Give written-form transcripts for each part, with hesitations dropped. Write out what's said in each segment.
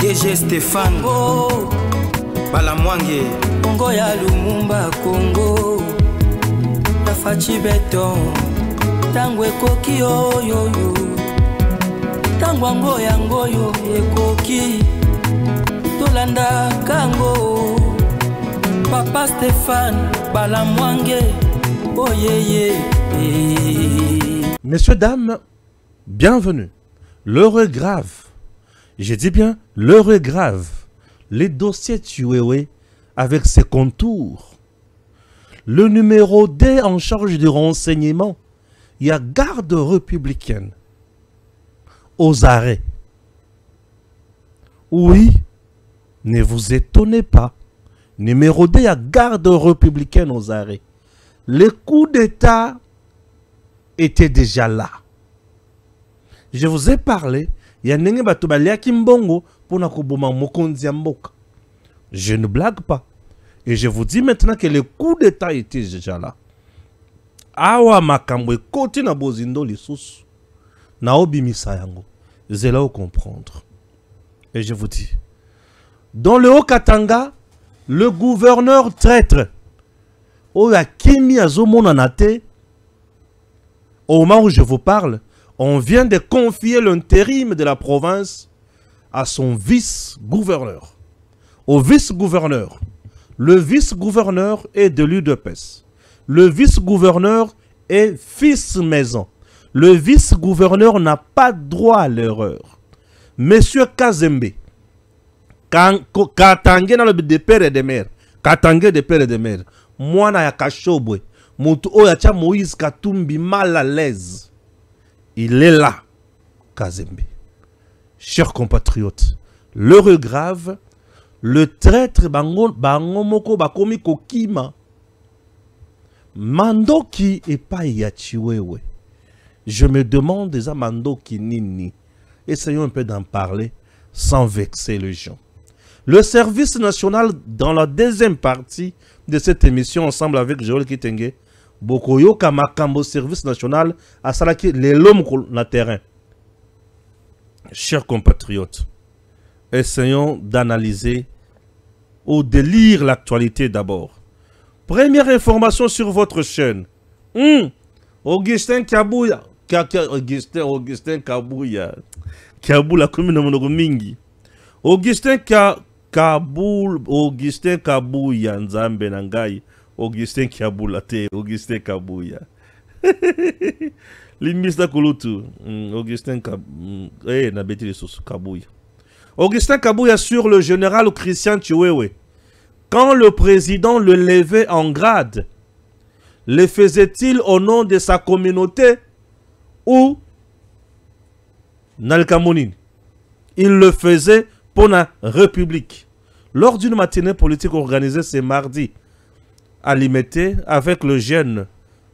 DG Stéphane Balamwange Congo ya Lumumba Congo Tafachi Beton Tangwe koki yo Tangwango yango yo ekoki Tolanda kango Papa Stéphane Balamwange Oh yeah. Messieurs, dames, bienvenue. L'heure est grave. Je dis bien, l'heure est grave. Les dossiers Tuwewe avec ses contours. Le numéro D en charge du renseignement. Il y a garde républicaine. Aux arrêts. Oui, ne vous étonnez pas. Numéro D, il y a garde républicaine aux arrêts. Les coups d'État étaient déjà là. Je vous ai parlé. Il y a nenge batubalia kimbongo pour nakoboma mokonzi mboka. Je ne blague pas. Et je vous dis maintenant que les coups d'État étaient déjà là. Awa makambo koti na bozindo lisusu. Na obimisa yango. C'est là où comprendre. Et je vous dis. Dans le Haut-Katanga, le gouverneur traître. Oya Kimi Azomonanate, au moment où je vous parle, on vient de confier l'intérim de la province à son vice-gouverneur. Au vice-gouverneur. Le vice-gouverneur est de l'UDPS. Le vice-gouverneur est fils maison. Le vice-gouverneur n'a pas droit à l'erreur. Monsieur Kazembe, Katangé dans le de père et de mère, Katangé de père et de mère, Mwana ya Kashobwe, Moutou Oyacha Moïse Katumbi mal à l'aise. Il est là, Kazembe. Chers compatriotes, l'heure est grave, le traître Bangomoko Bakomi Kokima, Mandoki et pas Yachiwewe. Je me demande déjà Mandoki Nini. Essayons un peu d'en parler sans vexer les gens. Le service national, dans la deuxième partie de cette émission, ensemble avec Joël Kitenge, Bokoyo Kamakambo service national, à Salaki, les l'homme na terrain. Chers compatriotes, essayons d'analyser ou de lire l'actualité d'abord. Première information sur votre chaîne. Augustin Kabouya. Augustin Kabouya. Kaboula commune Mingi. Augustin Augustin Kabouya Nzambe Nangai. Augustin Kaboulate. Augustin Kabouya. Limista Kulutu. Augustin Kabouya. Augustin Kabouya sur le général Christian Chiwewe. Quand le président le levait en grade, le faisait-il au nom de sa communauté ou Nalkamonine? Il le faisait pour la République. Lors d'une matinée politique organisée ce mardi à Limete avec le jeune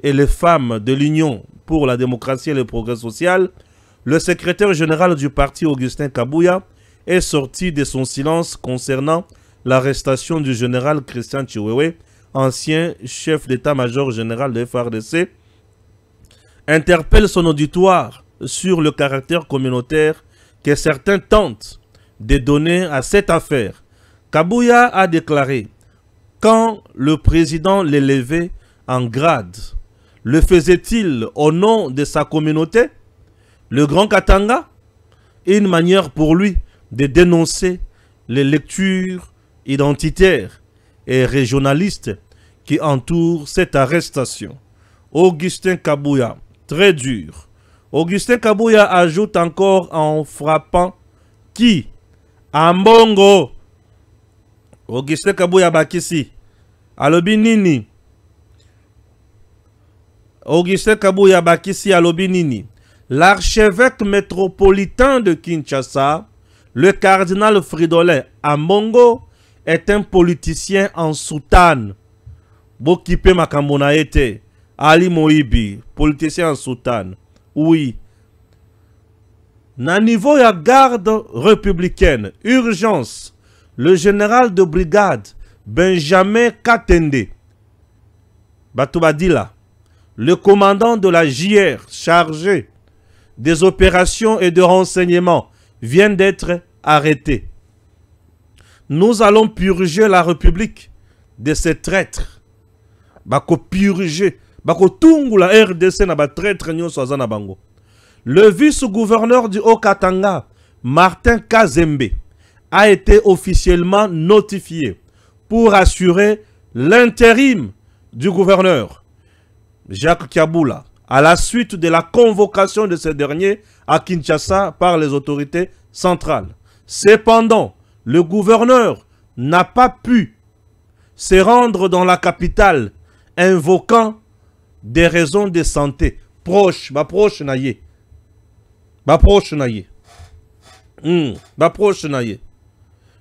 et les femmes de l'Union pour la démocratie et le progrès social, le secrétaire général du parti Augustin Kabouya est sorti de son silence concernant l'arrestation du général Christian Chiwewe, ancien chef d'état-major général de FARDC, interpelle son auditoire sur le caractère communautaire que certains tentent de donner à cette affaire. Kabouya a déclaré, quand le président l'élevait en grade, le faisait-il au nom de sa communauté, le Grand Katanga? Une manière pour lui de dénoncer les lectures identitaires et régionalistes qui entourent cette arrestation. Augustin Kabouya, très dur. Augustin Kabouya ajoute encore en frappant qui? Ambongo. Augustin Kabouya Bakisi. Alobi Nini. Augustin Kabouya Bakisi Alobi Nini. L'archevêque métropolitain de Kinshasa, le cardinal Fridolin Ambongo, est un politicien en soutane. Bokipe Makambona était Ali Moibi, politicien en soutane. Oui. Na niveau ya garde républicaine, urgence, le général de brigade Benjamin Katende, Batoubadila, le commandant de la JR chargé des opérations et de renseignements, vient d'être arrêté. nous allons purger la République de ces traîtres. Bako purger, bako tungu la RDC na ba traître nyonso aza na bango. Le vice-gouverneur du Haut-Katanga, Martin Kazembe, a été officiellement notifié pour assurer l'intérim du gouverneur Jacques Kiaboula à la suite de la convocation de ce dernier à Kinshasa par les autorités centrales. Cependant, le gouverneur n'a pas pu se rendre dans la capitale, invoquant des raisons de santé. Proche naye.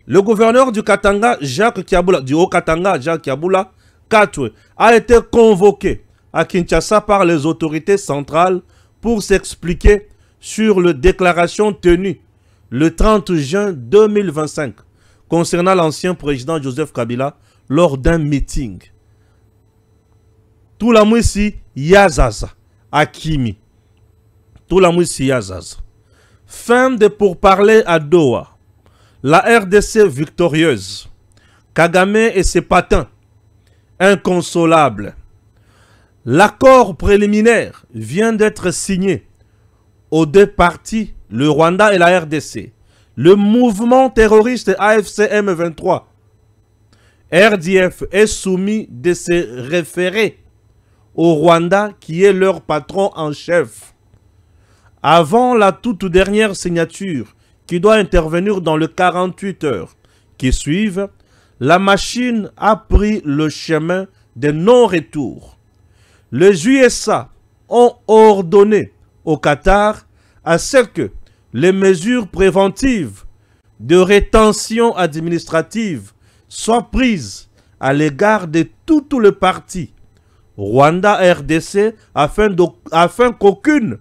Le gouverneur du Katanga, Jacques Kiaboula, du Haut-Katanga, Jacques Kiaboula, Katwe, a été convoqué à Kinshasa par les autorités centrales pour s'expliquer sur la déclaration tenue le 30 juin 2025 concernant l'ancien président Joseph Kabila lors d'un meeting. Tout la mouissi Yazaza Akimi. Tout la mouissi Yazaza. Fin de pourparlers à Doha. La RDC victorieuse. Kagame et ses patins. Inconsolables. L'accord préliminaire vient d'être signé aux deux parties, le Rwanda et la RDC. Le mouvement terroriste AFC M23 RDF est soumis de se référer au Rwanda qui est leur patron en chef. Avant la toute dernière signature qui doit intervenir dans les 48 heures qui suivent, la machine a pris le chemin de non-retour. Les USA ont ordonné au Qatar à ce que les mesures préventives de rétention administrative soient prises à l'égard de toutes les parties Rwanda-RDC afin qu'aucune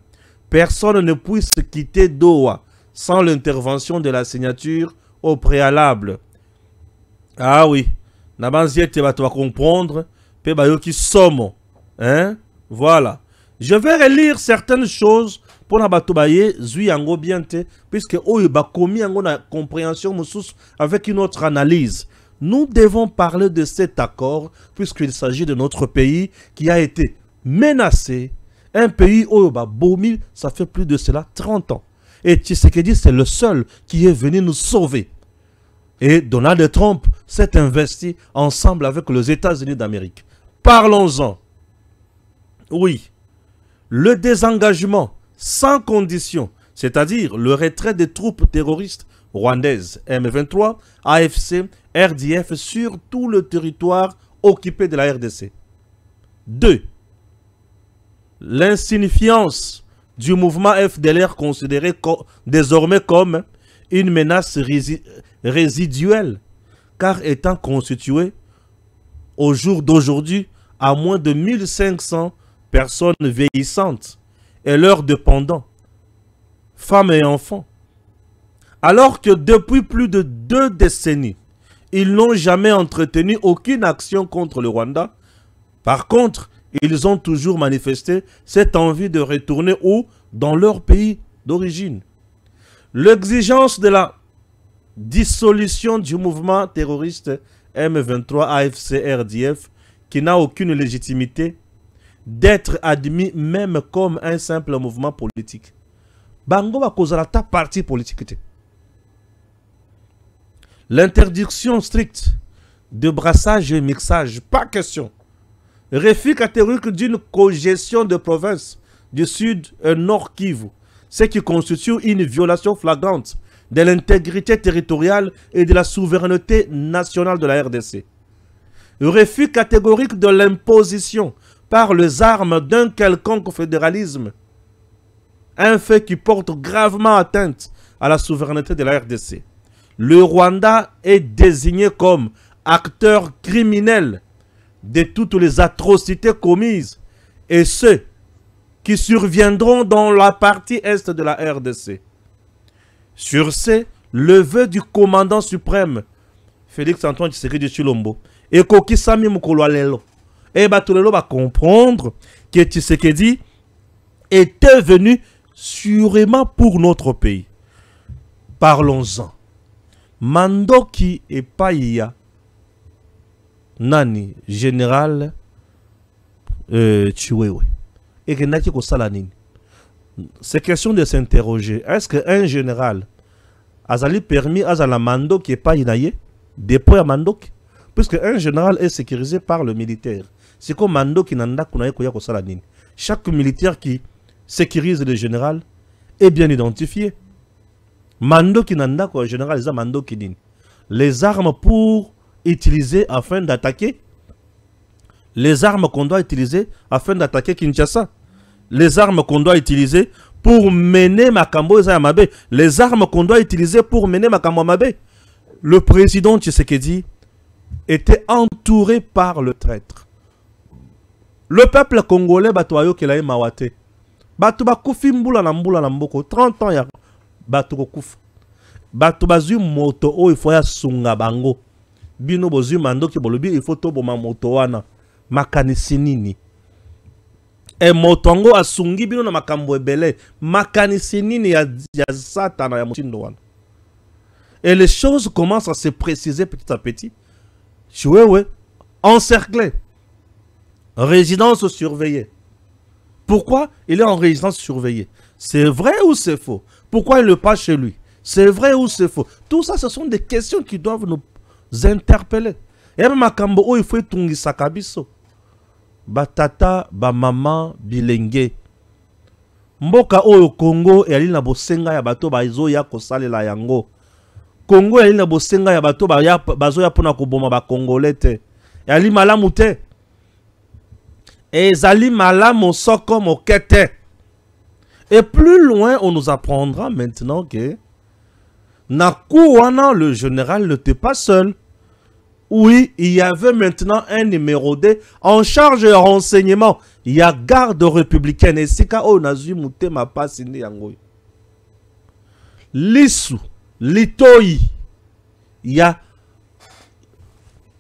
personne ne puisse quitter Doha sans l'intervention de la signature au préalable. Ah oui, Nabanziete va comprendre, pe bayoki somo. Hein? Voilà. Je vais relire certaines choses pour nabatobaye zui yango biente puisque oyo bakomi yango na compréhension moussous avec une autre analyse. Nous devons parler de cet accord puisqu'il s'agit de notre pays qui a été menacé. Un pays oyo babomi, ça fait plus de cela 30 ans. Et Tshisekedi, c'est le seul qui est venu nous sauver. Et Donald Trump s'est investi ensemble avec les États-Unis d'Amérique. Parlons-en. Oui, le désengagement sans condition, c'est-à-dire le retrait des troupes terroristes rwandaises M23, AFC, RDF sur tout le territoire occupé de la RDC. 2. L'insignifiance du mouvement FDLR considéré désormais comme une menace résiduelle, car étant constitué au jour d'aujourd'hui à moins de 1500 personnes vieillissantes et leurs dépendants, femmes et enfants. Alors que depuis plus de 2 décennies, ils n'ont jamais entretenu aucune action contre le Rwanda. Par contre, ils ont toujours manifesté cette envie de retourner dans leur pays d'origine. L'exigence de la dissolution du mouvement terroriste M23 AFC RDF, qui n'a aucune légitimité d'être admis même comme un simple mouvement politique. Bango va causer la parti politique. L'interdiction stricte de brassage et mixage, pas question. Refus catégorique d'une cogestion de provinces du Sud et Nord Kivu, ce qui constitue une violation flagrante de l'intégrité territoriale et de la souveraineté nationale de la RDC. Refus catégorique de l'imposition par les armes d'un quelconque fédéralisme, un fait qui porte gravement atteinte à la souveraineté de la RDC. Le Rwanda est désigné comme acteur criminel de toutes les atrocités commises et ceux qui surviendront dans la partie est de la RDC. Sur ce, le vœu du commandant suprême, Félix Antoine Tshisekedi Tshilombo, et Kokisami Mukolwalelo, et Batolelo va comprendre que Tshisekedi était venu sûrement pour notre pays. Parlons-en. mandoki epaia nani général Chiwewe et que naki ko sala nini. C'est question de s'interroger. Est-ce qu'un général azali permis à la mandoki epaia naye dépôt à mandoki, puisque un général est sécurisé par le militaire. C'est comme mandoki nanda kunaye koya ko sala nini. Chaque militaire qui sécurise le général est bien identifié. Mandoki nanda ko général les mandoki nini. Les armes pour utiliser afin d'attaquer. Les armes qu'on doit utiliser afin d'attaquer Kinshasa. Les armes qu'on doit utiliser pour mener Makambo et Zayamabe. Les armes qu'on doit utiliser pour mener Makambo Mabe. Le président Tshisekedi était entouré par le traître. Le peuple congolais batoyo kelaye mawate. Batu bakufi mbula na mboko 30 ans ya batu kokufa. Batu bazu moto o il faut ya sunga bango. Bino bozu mandoki bolobi il faut to boma moto wana. Makanisi nini. E motongo asungi bino na makambo ebele. Makanisi nini ya satana ya motindo wana. Et les choses commencent à se préciser petit à petit. Chiwewe encerclé. Résidence surveillée. Pourquoi il est en résidence surveillée? C'est vrai ou c'est faux? Pourquoi il ne pas chez lui? C'est vrai ou c'est faux? Tout ça, ce sont des questions qui doivent nous interpeller. Et même makambo o il faut tungi sakabiso. Batata, ba maman, bilenge. Mboka o Congo et ali na bosenga ya bato ba izo ya kosalela yango. Congo ali na bosenga ya bato ba ya bazo ya pona koboma ba congolais te. Et ali malamu te. Et zali malamu soko mokete. Et plus loin, on nous apprendra maintenant que Nakouana, le général, n'était pas seul. Oui, il y avait maintenant un numéro 2 en charge de renseignement. Il y a garde républicaine. Et c'est quand on a vu ma passe Lissou, Litoyi. Il y a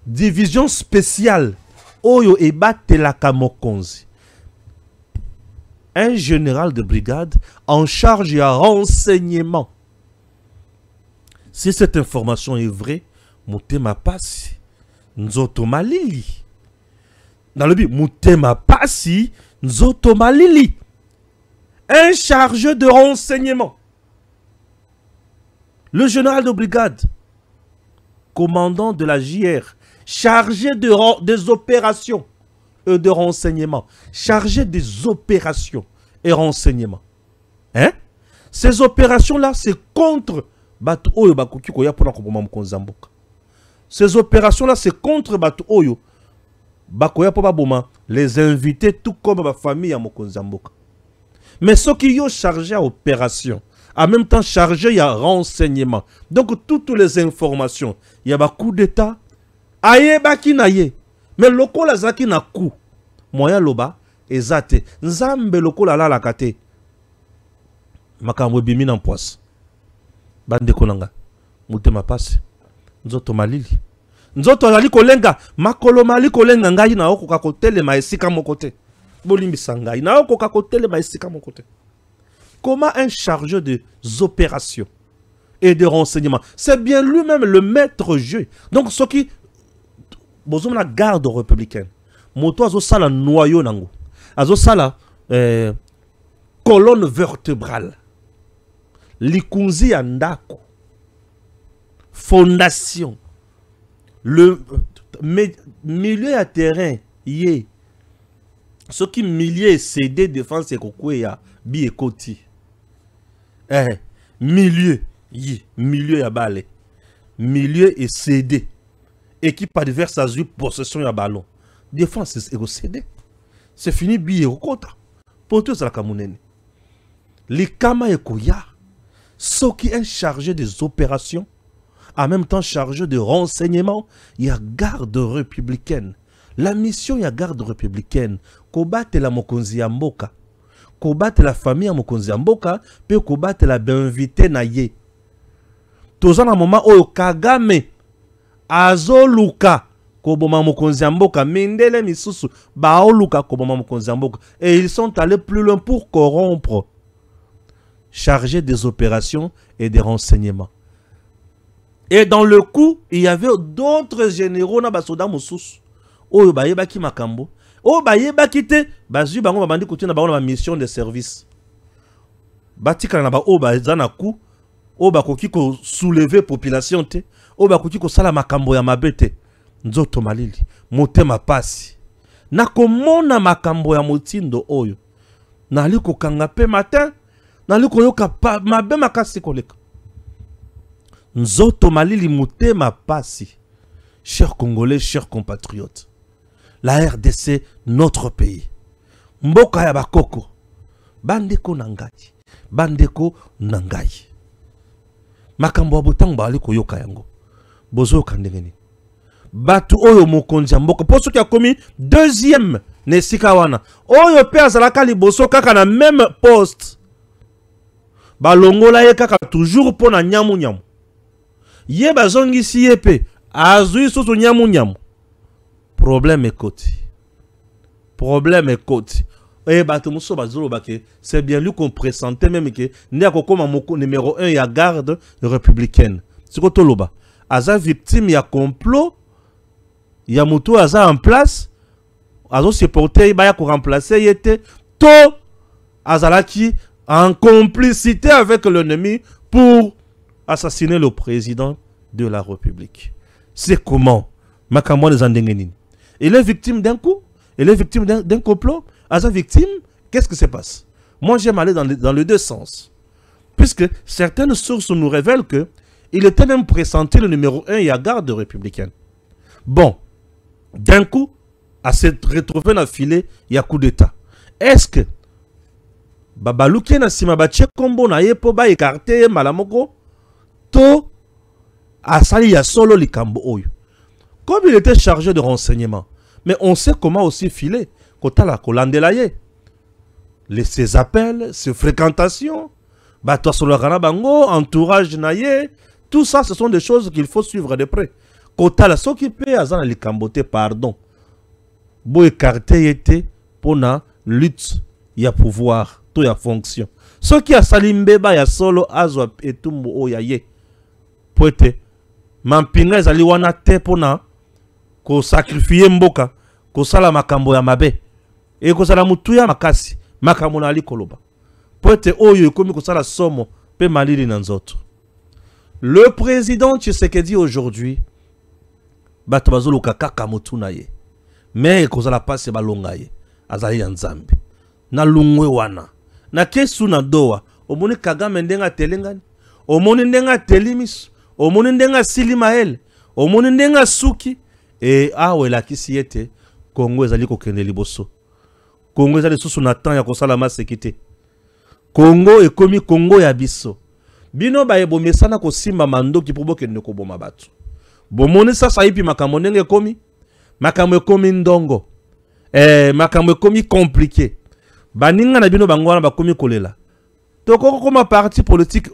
division spéciale. Oyo ebate la Kamokonzi. Un général de brigade en charge de renseignement. Si cette information est vraie, Moutema Passi, Nzoto Malili. Dans le but, Moutema Passi, Nzoto Malili. Un chargé de renseignement. Le général de brigade, commandant de la JR, chargé des opérations et de renseignement. Chargé des opérations et renseignements. Hein? Ces opérations-là, c'est contre Batu Oyo Bakuki Koya pour ces opérations-là, c'est contre Batu Oyo Bakoya pour Baboma, les invités, tout comme ma famille à Mokonzamboka. Mais ceux qui ont chargé à opération, en même temps chargé à renseignement. Donc, toutes les informations, il y a un coup d'État. Aye baki na ye. Mais lokola zaki na ku. Moya loba ezate. Nzambe lokola la la kate. Makambo bimi na poisse. Bande konanga. Mutema passe. Nzoto malili. Nzoto ali kolenga. Makolo mali kolenga ngai na oko kakotele ma esika mokote. Bolimbi sangai. Na oko kakotele ma esika mokote. Comment un chargé des opérations et de renseignements, c'est bien lui-même le maître jeu. Donc ce qui Bozom la garde républicaine. Moto azo sala noyau nango. Azo sala colonne vertébrale. Likunzi andako. Fondation. Le milieu à terrain yé. Ce qui milieu cédé défense et kokouya bi ekoti. Milieu yé, milieu ya balé. Milieu et cédé. Équipe adverse a eu possession de ballon. Défense est cédé. C'est fini billet au quota. Pour tous la Kamounene. Les Kama et Koya, ceux qui sont chargés des opérations, en même temps chargés de renseignements, il y a garde républicaine. La mission il y a garde républicaine. Kobattre la Mokonzi Amboka. Kobattre la famille à Mokonzi Amboka. Puis kobattre la benvité naye. Tous en un moment où Kagame azoluka koboma mokonzi mboka mindele misusu baoluka koboma mokonzi mboka et ils sont allés plus loin pour corrompre, chargés des opérations et des renseignements. Et dans le coup, il y avait d'autres généraux na basoda mosusu. Oyo bayeba ki makambo. Oyo bayeba ki te bazui bango babandi kotina na bango na mission de service. Batika na ba oyo baza na coup. Oyo bakoki ko soulever population te. Oyo bakoki ko sala makambo ya mabe te. Nzoto malili. Motema pasi. Na komona makambo ya motindo oyo. Na ali ko kanga pe matin. Na ali ko yoka mabe makasi koleka. Nzoto malili motema pasi. Chers Congolais, chers compatriotes. La RDC, notre pays. Mboka ya bakoko. Bandeko nangai. Bandeko nangai. Makambo abutang bali ko yoka yango. Bozo kandengeni. Batu oyo mokonzi mboka. Poso kia komi deuxième nesika wana. Oyo pe azalaka liboso kaka na même poste. Balongola ye kaka toujours pona nyamu nyamu. Ye bazongi si yepe. Azui soso nyamu nyamu. Problème est côté. Problème est côté. Et batemuso bazolo bake. C'est bien lui qu'on pressentait même que n'y a comme numéro 1 ya garde républicaine. C'est quoi toloba? Aza victime ya complot. Ya mutu aza en place. Azo supporter ba ya ko remplacer yete. To azalaki en complicité avec l'ennemi pour assassiner le président de la République. C'est comment? Makamwa des Andengenine. Il est victime d'un coup. Il est victime d'un complot. À sa victime, qu'est-ce qui se passe? Moi, j'aime aller dans les deux sens. Puisque certaines sources nous révèlent que il était même pressenti le numéro 1 et à garde républicaine. Bon, d'un coup, à se retrouver dans le filet, il y a coup d'état. Est-ce que Babalouki na simabache kombo na yepo ba écarté malamoko to asali ya solo likambo oyo. Comme il était chargé de renseignements, mais on sait comment aussi filer. Kota la kolandelaye. Ses appels, ses fréquentations, bato sologana bango, entourage naye, tout ça ce sont des choses qu'il faut suivre de près. Kota la s'occuper azana likambote pardon. Bo écarté yete pona lutte ya pouvoir. To ya fonction. Ce qui a salimbeba ya solo azwa etumbu o ya ye. Poete mampinga ezali wana te pona ko sacrifier mboka ko sala makambo ya mabe. E ko sala mutu ya makasi makambo na ali koloba. Poete oyo ekomi ko sala somo pe malili na nzoto. Le président Tshisekedi aujourd'hui bato bazoluka kaka mutu na ye. Mais ko sala passe balonga ye. Azali ya nzambe. Na lungwe wana. Na kesu na doa. Omoni Kagame ndenga telengani. Omoni ndenga telimis. Omoni ndenga silimael. Omoni ndenga suki. E awe la kisi yete. Kongo ezali kokende liboso. Kongo ezali susu na temps ya kosala masekite. Kongo ekomi Kongo ya biso. Bino ba ebomesana kosimba mandoki po bokende koboma batu. Bomoni sasa ipi makambo ndenge ekomi. Makambo ekomi ndongo. Makambo ekomi compliqué. Baninga na bino bangwana bakomi kolela. Toko koma parti politique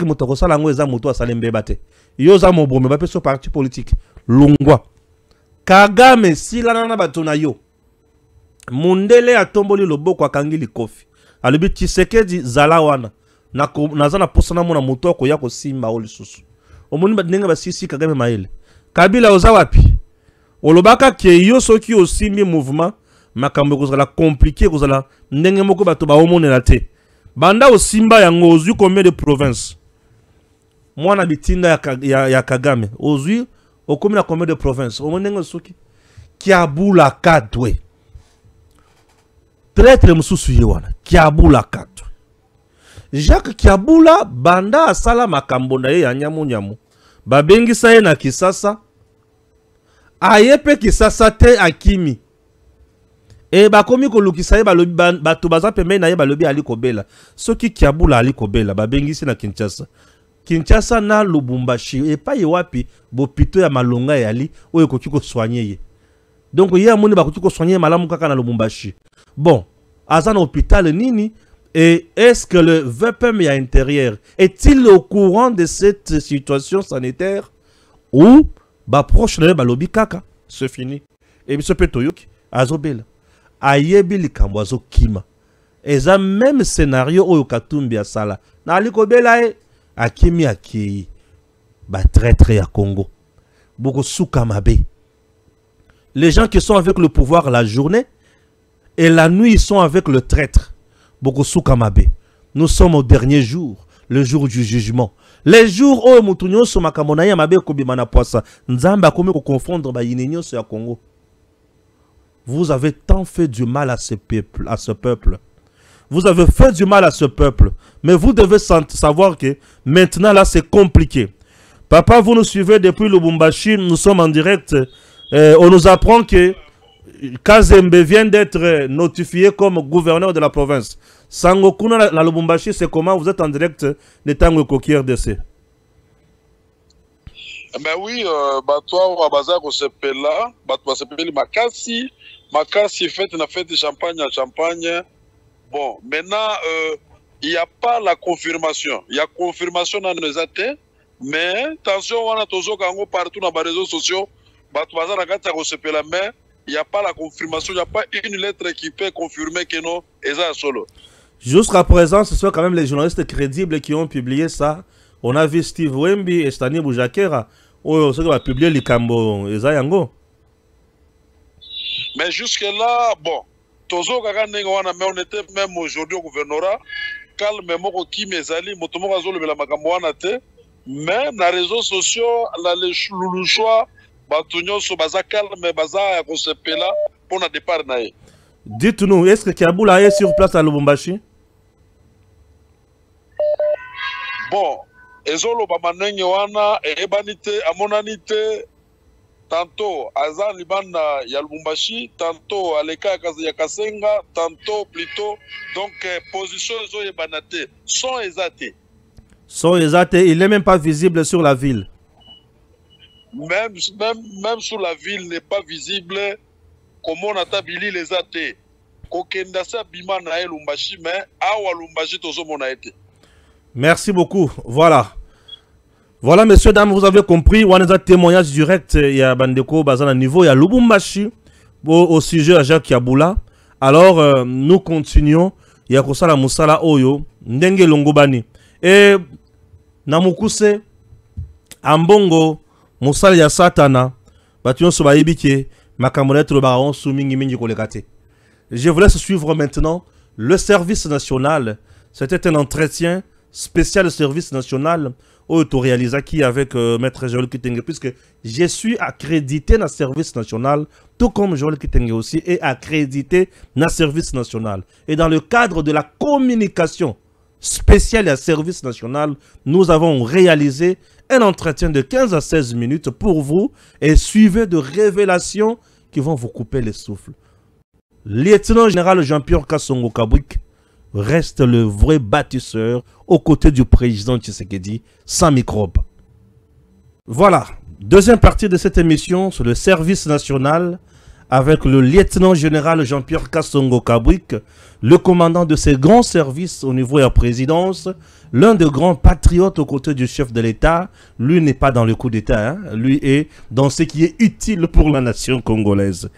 motoko sala ngo eza moto asalembe bate. Yo za mobome ba peso parti politique lungwa. Kagame silana na bato na yo. Mundele atomboli loboko akangi likofi. Alobi Tshisekedi zala wana. Naza na posana mona moto akoya ko simba o lisusu. Omoni baninga basisi Kagame maele. Kabila oza wapi? Olobaka ke yo soki osimbi mouvement makambo kozala compliqué kozala ndenge moko bato ba omonela te. Banda osimba yango ozwi combien de provinces? Mwana bitinga ya Kagame ozwi okomi na combien de provinces? Omonengo soki Kiabula Katwe. Traître mususu ye wana Kiabula Katwe. Jacques Kiabula banda asala makambo na ye ya nyamu nyamu. Babengisa ye na Kisasa. Ayepe Kisasa te akimi. E bakomi ko lukisa ye balobi bato baza pembe na ye balobi ali kobela. Soki Kiabula ali kobela babengisi na Kinshasa. Kinshasa na Lubumbashi e pa ye wapi bopito ya malonga ya ali oyo koki ko soigner ye. Donc ye amoni bakoki ko soigner malamu kaka na Lubumbashi. Bon, aza na hôpital nini et est-ce que le VPM ya intérieur est-il au courant de cette situation sanitaire ou ba proche na ye balobi kaka c'est fini. Et biso petoyoki azobela. Ayebi likambo azo kima. Eza même scénario oyo Katumbi asala. Na aliko bela e akimi akei. bah traître à Congo. Beaucoup soukamabe. Les gens qui sont avec le pouvoir la journée et la nuit ils sont avec le traître. Beaucoup soukamabe. Nous sommes au dernier jour, le jour du jugement. Les jours où mutunyo so makamona ya mabe ko bimana poisa. Nzamba komi ko confondre ba yinenyo so ya Congo. Vous avez tant fait du mal à ce peuple. Vous avez fait du mal à ce peuple. Mais vous devez savoir que maintenant là c'est compliqué. Papa, vous nous suivez depuis Lubumbashi, nous sommes en direct. On nous apprend que Kazembe vient d'être notifié comme gouverneur de la province. Sangokuna la Lubumbashi, c'est comment? Vous êtes en direct de Tango Koki RDC. Ben oui, toi, Bazar, on s'appelle là, on s'appelle Makassi. Makassi fête na fête de champagne à champagne. Bon, maintenant, il n'y a pas la confirmation. Il y a confirmation dans les athées, mais attention, on a toujours partout dans les réseaux sociaux. Mais il n'y a pas la confirmation, il n'y a pas une lettre qui peut confirmer que non, et ça solo. Jusqu'à présent, ce sont quand même les journalistes crédibles qui ont publié ça. On a vu Steve Wemby et Stani Boujakera. Oh, ceux qui ont publié les Cambo et Zayango. Mais jusque-là, bon, toujours mais on était même aujourd'hui au gouvernorat, calmement, qui m'ezali, motomo azolo la makamwana te, mais dans les réseaux sociaux, le choix, batunyo so baza calme, baza ya kosepela pour na départ nae. Dites-nous, est-ce que Kiaboula est sur place à Lubumbashi? Bon, ezolo bamanenge wana ebanite amonanite. Tantôt à Libanda ya Lubumbashi, tantôt à l'Eka ya Kasenga, tantôt plutôt. Donc, position de Banate, sont exatés. Sont exatés, il n'est même pas visible sur la ville. Même sur la ville n'est pas visible. Comment on a tabili les athées. Kokendasa Bimana et Lubumbashi, mais Awa Lubumbashi tozo mona été. Merci beaucoup. Voilà. Voilà, messieurs, dames, vous avez compris. On a un témoignage direct. Il y a Bandeko Bazana niveau. Il y a Lubumbashi au sujet à Jacques Yaboula. Alors, nous continuons. Il y a Kosala Moussala Oyo. Ndenge Longobani. Et Namukuse Ambongo Moussala ya Satana. Bation Sobaibike. Makamonet le baron Soumingi Mingi Kolekate. Je vous laisse suivre maintenant le service national. C'était un entretien spécial service national auto-réalisé avec Maître Joël Kitenge, puisque je suis accrédité dans le service national, tout comme Joël Kitenge aussi est accrédité dans le service national. Et dans le cadre de la communication spéciale à service national, nous avons réalisé un entretien de 15 à 16 minutes pour vous et suivi de révélations qui vont vous couper les souffles. Lieutenant général Jean-Pierre Kassongo Kabwik reste le vrai bâtisseur aux côtés du président Tshisekedi, sans microbe. Voilà, deuxième partie de cette émission sur le service national avec le lieutenant général Jean-Pierre Kassongo Kabwik, le commandant de ces grands services au niveau de la présidence, l'un des grands patriotes aux côtés du chef de l'État. Lui n'est pas dans le coup d'État, hein. Lui est dans ce qui est utile pour la nation congolaise.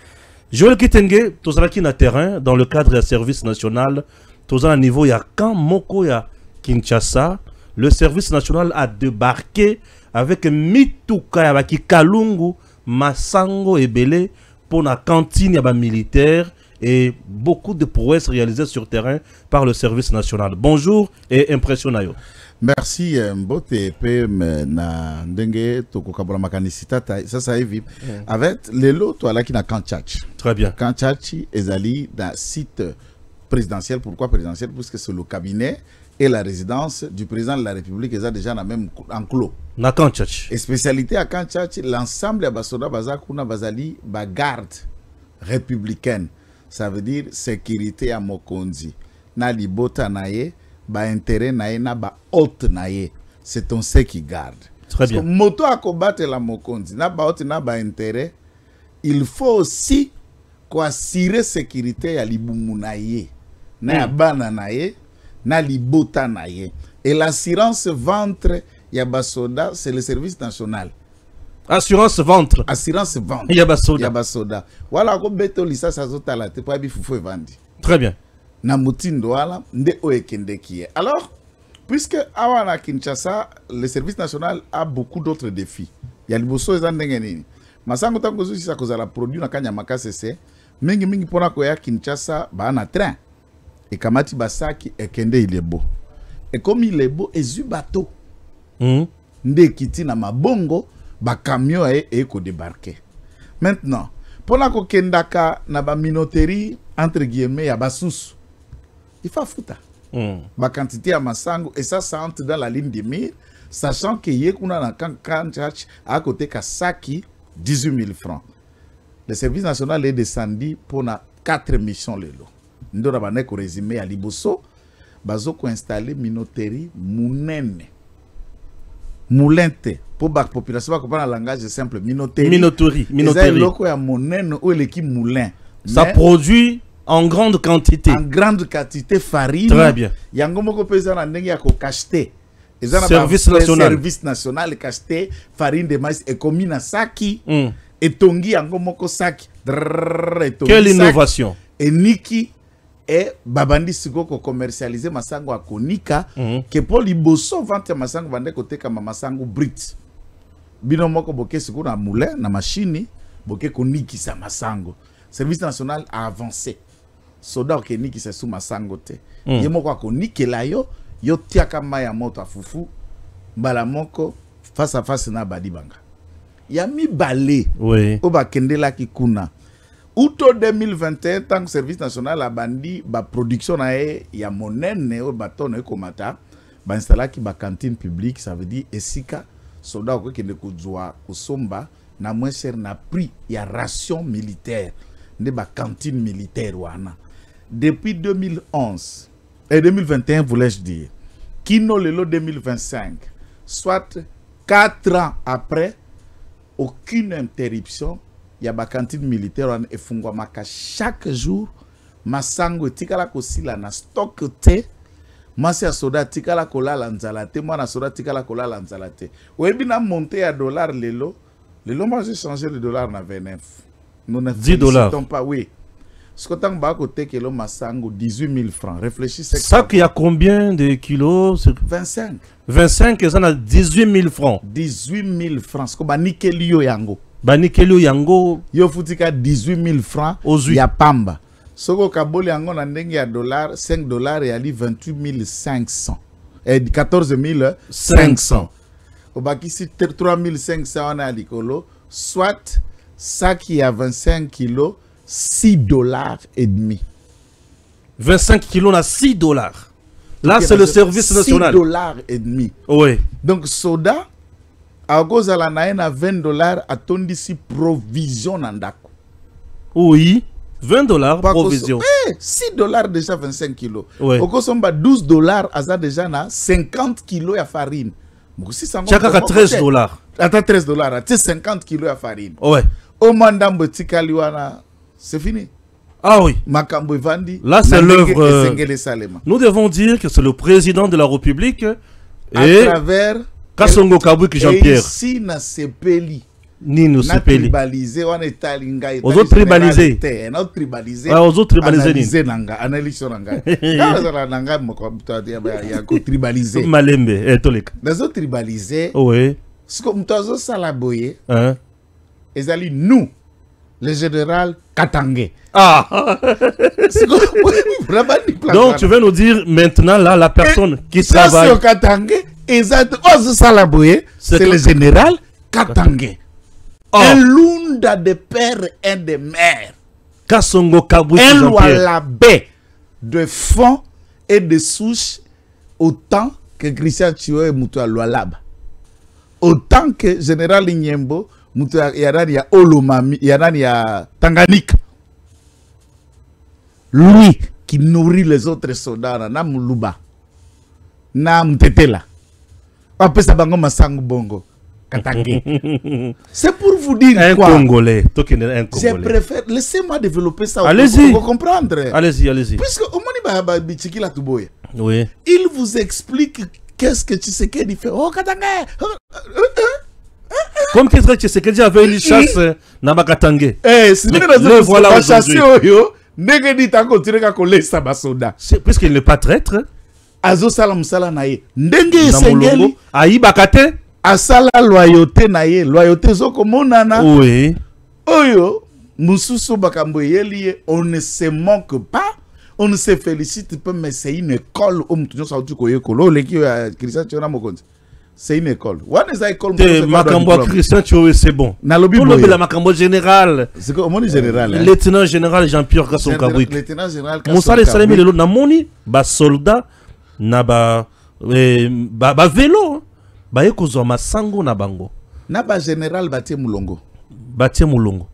Joël Kitenge, tout ça qui est terrain dans le cadre du service national. Tout à niveau, il y a quand Moko ya Kinshasa, le service national a débarqué avec Mituka Yabaki Kalungu, Massango et Belé pour la cantine yaba militaire et beaucoup de prouesses réalisées sur terrain par le service national. Bonjour et impression nayo. Merci Mbote PM na ndenge tokokabula makanisita ça hivi avec les lots toi là qui na Kanchachi. Très bien. Kanchachi ezali dans site présidentiel. Pourquoi présidentiel? Parce que c'est le cabinet et la résidence du président de la République est déjà dans même enclos. Na Kanchachi. Et spécialité à Kanchachi, l'ensemble de Basoda Bazakuna Bazali ba garde républicaine. Ça veut dire sécurité à Mokonzi. Na libota naye, ba intérêt naye na ba haute naye. C'est ton C qui garde. Très bien. Moto à combattre la Mokonzi, na ba haute na ba intérêt, il faut aussi assurer sécurité à libumu naye. Na bana naye, na libota naye. Et l'assurance ventre Yabasoda, c'est le service national. Assurance ventre. Assurance ventre. Yabasoda. Yabasoda. Voilà, comme beto lisa sazota la te pa bi fufu vandi. Très bien. Na mutindo wala nde oekende kiye. Alors, Puisque à Kinshasa, le service national a beaucoup d'autres défis. Il y a les bossos et les Masango tango zusi sa kozala produit na kanya makasese. Mingi pona koya Kinshasa ba na train. Et kamati basaki ekende il est beau. Et comme il est beau, ezu bateau. Nde kiti na mabongo ba camion e ko débarquer. Maintenant, pona ko kendaka na ba minoterie entre guillemets ya basusu. Il faut fouta. Ma quantité à Masango et ça entre dans la ligne de mire, sachant que Yekuna na Kankanchach à côté Kasaki 18 000 francs. Le service national est descendu pour 4 missions lelo. Nous avons résumé à Liboso, bazoko installé minoterie Mounene. Moulente pour la population comprendre le langage simple minoterie. Minoterie. Loko ya Mounene ou l'équipe Moulin. Ça produit en grande quantité. En grande quantité farine. Très bien. Yangomoko pesa na ndenge ya ko cacheter. Service national. Service national cacheter farine de maïs et commis na saki. Et tongi yangomoko saki. Quelle innovation. Et Niki et babandi siko ko commercialiser masango akonika que pour liboso vente masango vande côté kama masango brit. Bino moko boke siko na moulin na machine boke koniki sa masango. Service national a avancé. Soda okeni ki se sous masango te. Yemo kwa koniki la yo tiaka maya moto afufu mbala moko face à face na badibanga. Ya mi balé. Oui. Oba kendela ki kuna. Outo 2021 tant que service national a bandi ba production na ya monene o baton e komata ba installa ki ba cantine publique, ça veut dire esika soda ko kende kuzwa kusomba na moins cher na prix ya ration militaire de ba cantine militaire wana. Depuis 2011 et 2021 voulais-je dire, kino lelo 2025, soit 4 ans après, aucune interruption. Il y a des cantines militaires et fungwa maka chaque jour. Masango tikala kosila na stock te. Masi ya soda tikala kola lanzalate. Moi na soda tikala kola lanzalate. Webi na monté à dollar lelo. Lelo moi j'ai changé le dollar na 29. Nous ne 10 dollars. Pas oui. Ce que tant bas côté kilo masango 18 000 francs. Réfléchissez. Ça qui a combien de kilos? 25. 25 et ça a 18 000 francs. 18 000 francs. Ce que ba nikelio yango. Banikelo yango yo futika 18 000 francs ya pamba. Soko kaboli yango na ndenge ya dollar 5 dollars et ali 28 500 et 14 500. Obaki si 3 500 na likolo, soit ça qui a 25 kilos 6 dollars et demi. 25 kilos à 6 dollars. Là c'est le service national. 6 dollars et demi. Oui. Donc soda à cause de la naïna 20 dollars à ton d'ici provision nandako. Oui, 20 dollars provision. 6 dollars déjà 25 kilos. Ouais. Au cause de 12 dollars, à ça déjà na 50 kilos de farine. Chaka 13 dollars. Attends 13 dollars, tu 50 kilos de farine. Ouais. Au mandambo tikaliwana, c'est fini. Ah oui. Makambo Vandi. Là c'est l'œuvre. Nous devons dire que c'est le président de la République à travers Kasongo Kabwiki Jean-Pierre. Ici na sepeli. Ni nous sepeli. Tribalisé, on est talinga. Aux autres tribalisés. On a tribalisé. Aux autres tribalisés. Analysé nanga, analyse nanga. Dans nanga moko ya ko tribalisé. Malembe et tolek. Les autres tribalisés. Oui. Ce que mutazo salaboye. Hein. Ezali nous le général Katangé. Ah. Donc tu veux nous dire maintenant là la personne qui travaille. Ça c'est Katangé. C'est le général Katangé. Un lunda de père et de mère. Kasongo Kabwiki un Jean-Pierre. La baie de fond et de souche autant que Christian Chio et Moutoua Loalaba. Autant que général Inyembo, Moutoua Yarania Olomami, Yarania Tanganyika. Lui qui nourrit les autres soldats, Namuluba, Nam Tetela. Après ça, bango masango bongo. C'est pour vous dire un quoi. Congolais. Je préfère. Laissez-moi développer ça. Allez-y. Pour comprendre. Allez-y, allez-y. Puisque au moment où oui. Il vous explique qu'est-ce que Tshisekedi fait. Oh Katangé. Comme Tshisekedi avait une chasse na Bakatangé. C'est le voilà aujourd'hui. Puisqu'il n'est pas traître. azo sala musala na ye ndenge esengeli ayibaka te asala loyauté na ye loyauté zoko monana oui oyo mususu bakambo yeli ye on ne se manque pas on ne se félicite pas mais c'est une école om tunyo sa utu koyekolo leki ya Christian Chiona Mokonzi c'est une école what is that école te makambo Christian Chiona c'est bon na lobi boye la makambo général c'est comme moni général lieutenant général Jean-Pierre Kasson Kabwik lieutenant général Kasson Moussa Salemi lelo na moni ba soldat na ba vélo ba ekozwa masango na bango na ba général batie mulongo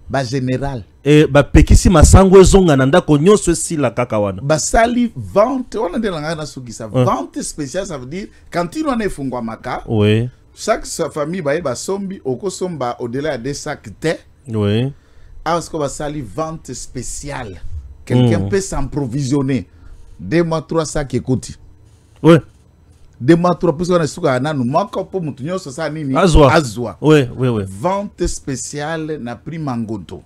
ba général et ba pekisi masango ezonga na ndako nyonso esila kaka wana basali vente on a delanga na sukisa vente spéciale ça veut dire quand il en est fungwa maka oui chaque famille ba sombi okosomba au-delà de 2 sacs thé oui parce que basali vente spéciale quelqu'un peut s'approvisionner 2 mois 3 sacs écoute oui 2 mois 3 plus on est suka nanu mako po mutu nyonso sa nini azwa oui vente spéciale na prix mangoto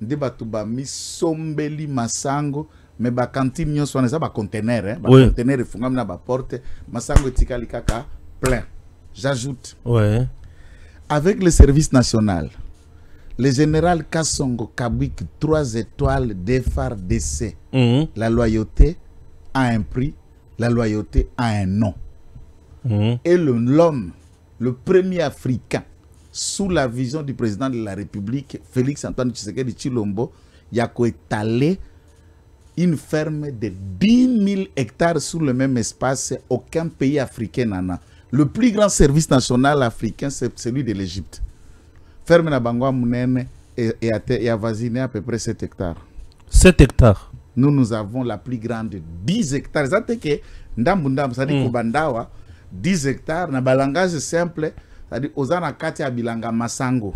nde batu ba misombeli masango mais ba cantine nyonso wana za ba conteneur ba conteneur efungami na ba porte masango etikali kaka plein j'ajoute avec le service national le général Kassongo Kabwik 3 étoiles des phares d'essai la loyauté a un prix la loyauté a un nom. Et l'homme, le premier Africain, sous la vision du président de la République, Félix Antoine Tshisekedi Tshilombo, il a étalé une ferme de 10 000 hectares sur le même espace. Aucun pays africain n'en a. Le plus grand service national africain, c'est celui de l'Égypte. Ferme na Bangwa Mounene et a voisiné à peu près 7 hectares. 7 hectares. Nous avons la plus grande 10 hectares. C'est-à-dire que ndambu ça dit Kobandawa 10 hectares na balangage simple, c'est-à-dire ozana kati ya bilanga masango.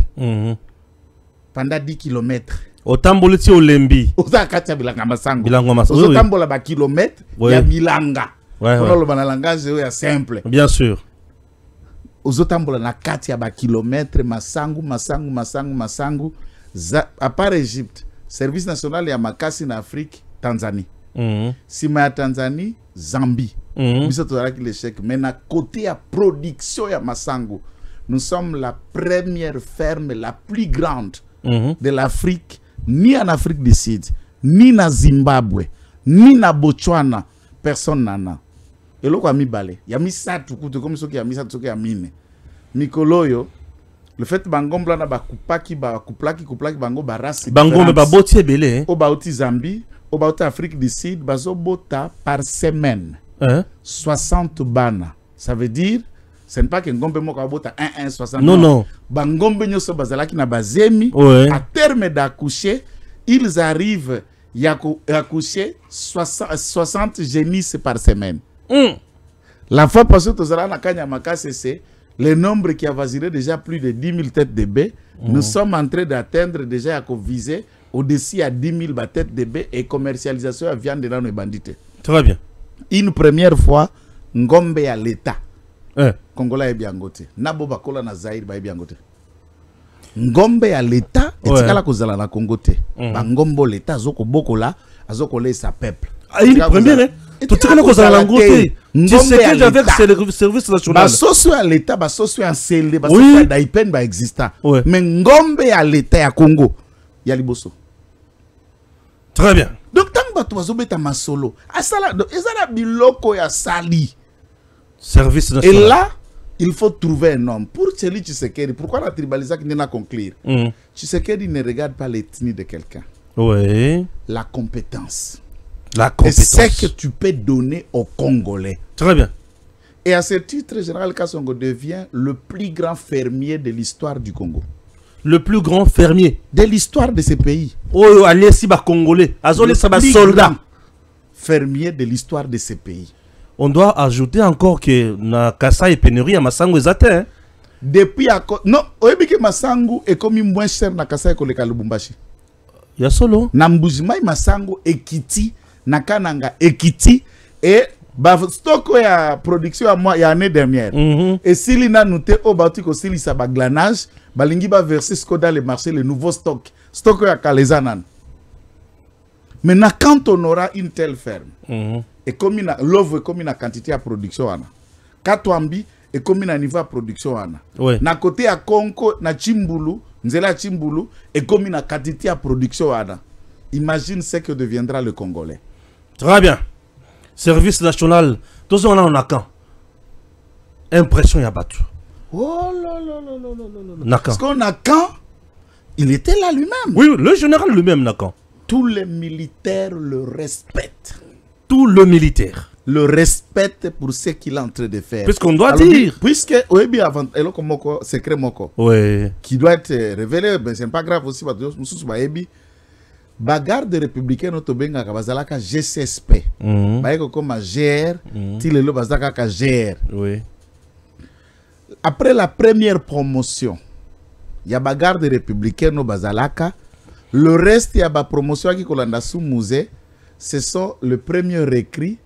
Pendant 10 km. Otamboli ti olembi. Ozana kati ya bilanga masango. Bilanga masango. Ozotambola ba kilomètre ya bilanga. Pour le balangage ya simple. Bien sûr. Ozotambola na kati ya ba kilomètre masango. À part Égypte, service national ya makasi en Afrique, Tanzanie. Sima ya Tanzanie, Zambie. L'échec. Mais à côté à production ya masango, nous sommes la première ferme la plus grande de l'Afrique, ni en Afrique du Sud, ni na Zimbabwe, ni na Botswana. Personne n'en a. Et là, il y a mis ça tout comme ce qui a mis ça tout qui a mine. Mikoloyo. Le fait bangomba na bakupaki bango barasi bango me baboti ebele o baoti Zambie o baoti Afrique du Sud bazobota par semaine 60 bana, ça veut dire ce n'est pas que ngombe moko abota 60 non bangombe nyoso bazalaki na bazemi à terme d'accoucher ils arrivent à accoucher 60 génisses par semaine. La fois passée tozala na kanya makase c'est le nombre qui a vacillé déjà plus de 10 000 têtes de bœufs. Nous sommes en train d'atteindre déjà à viser au-dessus à 10 000 têtes de bœufs et commercialisation à viande dans les bandits. Très bien. Une première fois, ngombe à l'État. Congolais est bien goté. Nabo bakola na Zaïre ba bien goté. Ngombe à l'État et tikala kozala na Congoté. Ba ngombo l'État zoko bokola azoko le sa peuple. Une première tout ce que kozala na ngoté. Tu sais que avec le service national. Ba socio à l'État, ba socio en CLD, ba socio d'Aipen ba existant. Mais ngombe à l'État ya Congo, ya liboso. Très bien. Donc tant que tu vas obéta masolo, asala ezala biloko ya sali. Service national. Et là, il faut trouver un homme. Pour Tshisekedi Tshisekedi, pourquoi la tribalisation n'est pas conclure? Tshisekedi ne regarde pas l'ethnie de quelqu'un. Oui. La compétence. La compétence. Et ce que tu peux donner aux Congolais. Très bien. Et à ce titre, Général Kassongo devient le plus grand fermier de l'histoire du Congo. Le plus grand fermier de l'histoire de ce pays. Oh, allez si ba Congolais, azole sa ba soldat. Fermier de l'histoire de ce pays. On doit ajouter encore que na Kasa et pénurie à Masango ezate. Depuis non, oyebike Masango est comme moins cher na Kasa et koleka Lubumbashi. Ya solo. Na Mbujimai Masango Ekiti na Kananga Ekiti et ba stock ya production à moi ya année dernière. Et s'il na noté au bauti ko s'il sa ba glanage, balingi ba verser ce dans le marché le nouveau stock ya Kalezanan. Maintenant quand on aura une telle ferme et comme l'oeuvre comme une quantité à production ana. Katwambi et comme une niveau à production ana. Ouais. Na côté à Konko na Chimbulu, Nzela Chimbulu et comme une quantité à production ana. Imagine ce que deviendra le Congolais. Très bien. Service national. Tout ça on a quand. Impression y a battu. Oh là là là là là là. Nakan. Parce qu'on a quand il était là lui-même. Oui, le général lui-même Nakan. Tous les militaires le respectent. Tout le militaire. Le respecte pour ce qu'il est en train de faire. Puisqu'on doit alors, dire. Puisque, oui, bien avant, secret moko. Oui. Qui doit être révélé, ben c'est pas grave aussi, parce que nous sommes bagarre de républicains notre benga kabazalaka GCSP. Baeko comme GR, tilelo bazalaka GR. Oui. Après la première promotion, il y a bagarre de républicains no bazalaka. Le reste, il y a la promotion qui kolanda sous musée. Ce sont le premier recrit,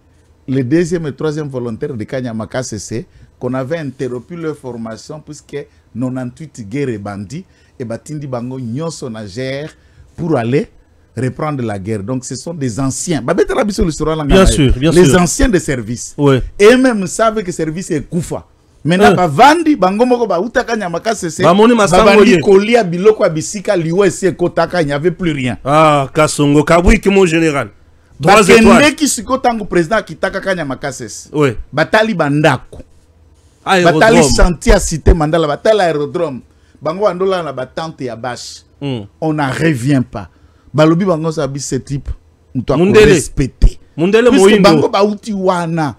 le deuxième et troisième volontaire de Kanyamaka CC qu'on avait interrompu leur formation puisque 98 guerres et bandits et Batindi Bango Nyoso na GR pour aller reprendre la guerre. Donc ce sont des anciens. Bien sûr, bien les sûr. anciens de service. Oui. Et même savent que le service est Koufa. Maintenant, Bavandi, Bango Moko Bauta Kanyamaka CC, Bavandi Kolia Biloko Abisika Liwe Si Kotaka, il n'y avait plus rien. Ah, Kasongo Kabwi qui mon général. 3 étoiles. Qui se tango président qui taka Kanyamaka CC. Oui. Batali Bandako. Aérodrome. Batali chantier à cité Mandala, Batali aérodrome. Bango Andola na batante ya bash. On n'en revient pas. Balobi Bango Sabi ce type. On doit respecter. Mundele Moindo. Bango Bauti Wana.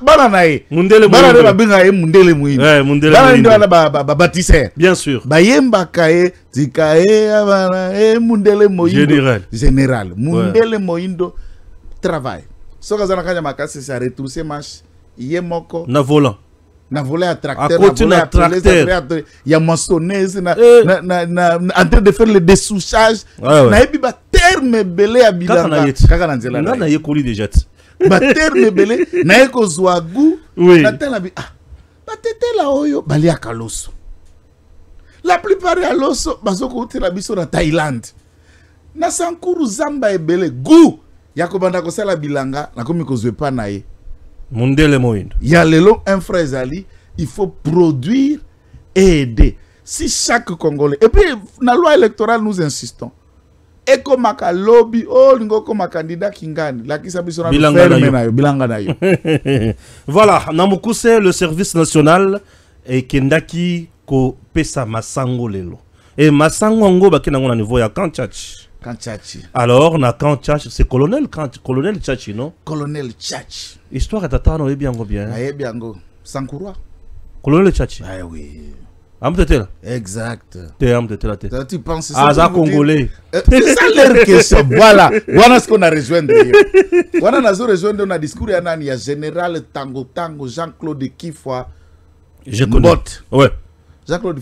Baranae. Mundele Moindo. Baranae Babinga Mundele Moindo. Mundele Moindo. Baranae bâtisseur. Bien sûr. Bayemba Kae, Zikae, Abanae, Mundele Moindo. Général. Général. Mundele Moindo travail. So Kazana Kanyamaka, c'est ça, retourner marche. Yemoko. Na volant. Na volé à tracteur. À côté na tracteur. Il y a maçonneuse. En train de faire le dessouchage. Na ebi ba terme belé à bilanga. Kaka nanzela. Na ye koli déjà. Ba terme belé. Na eko zwagu. Oui. Na tela bi. Ah. Ba tete la oyo. Bali à Kaloso. La plupart à Loso. Bazoko uti la biso na Thaïlande. Na sankuru zamba ebele. Gou. Yako banda kosala bilanga. Na komi kozwe pa na ye. Mundele Moindo. Il y a le long un frère Zali, il faut produire et aider. Si chaque Congolais, et puis dans la loi électorale nous insistons, et comme un lobby, oh lingo comme un candidat qui gagne, là qui s'habille sur bilanga na yo. Voilà, Namukuse le service national et Kendaki ko pesa masango lelo. Et masango ngo bakina ngona niveau ya Kanchachi. Kanchachi. Alors, na Kanchachi, c'est colonel Chachi, non? Colonel Chachi. Histoire est attendre et bien bien. Ah, bien go. Sankourwa. Colonel Chachi. Ah oui. Amtetel. Exact. Tu penses ça? Ah, Congolais. C'est ça leur question. Voilà. Voilà ce qu'on a rejoint. Voilà, on a rejoint dans un discours. Il y a général Tango Jean-Claude Kifwa. Je connais. Ouais. Jean-Claude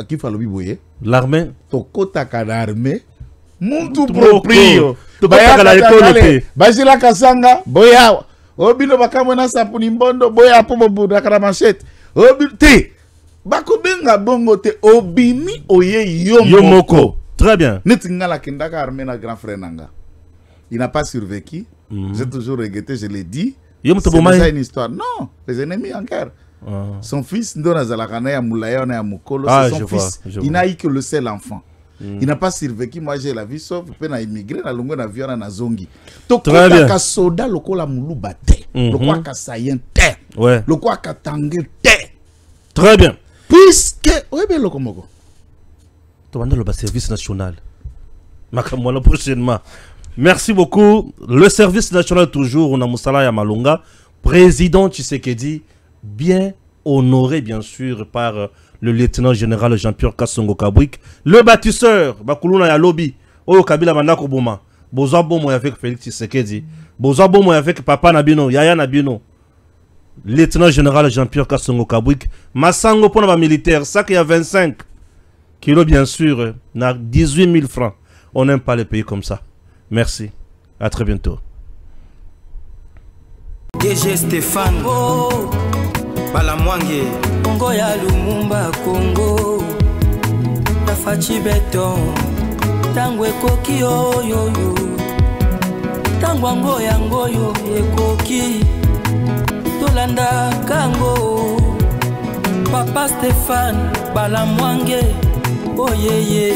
Kifwa Lobiboye. L'armée. Tokota l'armée. Muntu proprio. Bayaka la école. Bajila Kasanga. Boya. Obino bakamona sapuni mbondo. Boya pomo buda kala machette. Obite. Bakobenga bongo te obimi oye yomoko. Très bien. Netinga la kendaka armée na grand frère nanga. Il n'a pas survécu. J'ai toujours regretté, je l'ai dit. C'est déjà une histoire. Non, les ennemis en guerre. Son fils, Ndona Zalakana ya Moulaya, na ya Mukolo, c'est son fils. Il n'a eu que le seul enfant. Il n'a pas survécu. Moi, j'ai la vie sauf. Il peut immigrer dans le monde avion na Zongi. Très bien. Le soda, le quoi la moulou bate. Le quoi ka sayen te. Ouais. Le quoi ka tangue te. Très bien. Puisque. Oui, bien, le Komoko. Tu vas dans le service national. Makamwana prochainement. Merci beaucoup. Le service national, toujours, on a Moussala Yamalonga. Président Tshisekedi, bien honoré, bien sûr, par le lieutenant général Jean-Pierre Kasongo Kabwik. Le bâtisseur, Bakuluna ya lobby. Oyo Kabila Mandako Bouma. Boza Bomo avec Félix Tshisekedi. Boza Bomo avec Papa Nabino, Yaya Nabino. Lieutenant général Jean-Pierre Kasongo Kabwik. Massango pour les militaires, ça qu'il y a 25 kilos, bien sûr, na 18 000 francs. On n'aime pas les pays comme ça. Merci. À très bientôt. DG Stéphane Balamwange Congo ya Lumumba Congo Tafachi Beton Tangwe Koki yo yo yo ntango yango yango yo ekoki tolanda kango Papa Stéphane Balamwange oyeye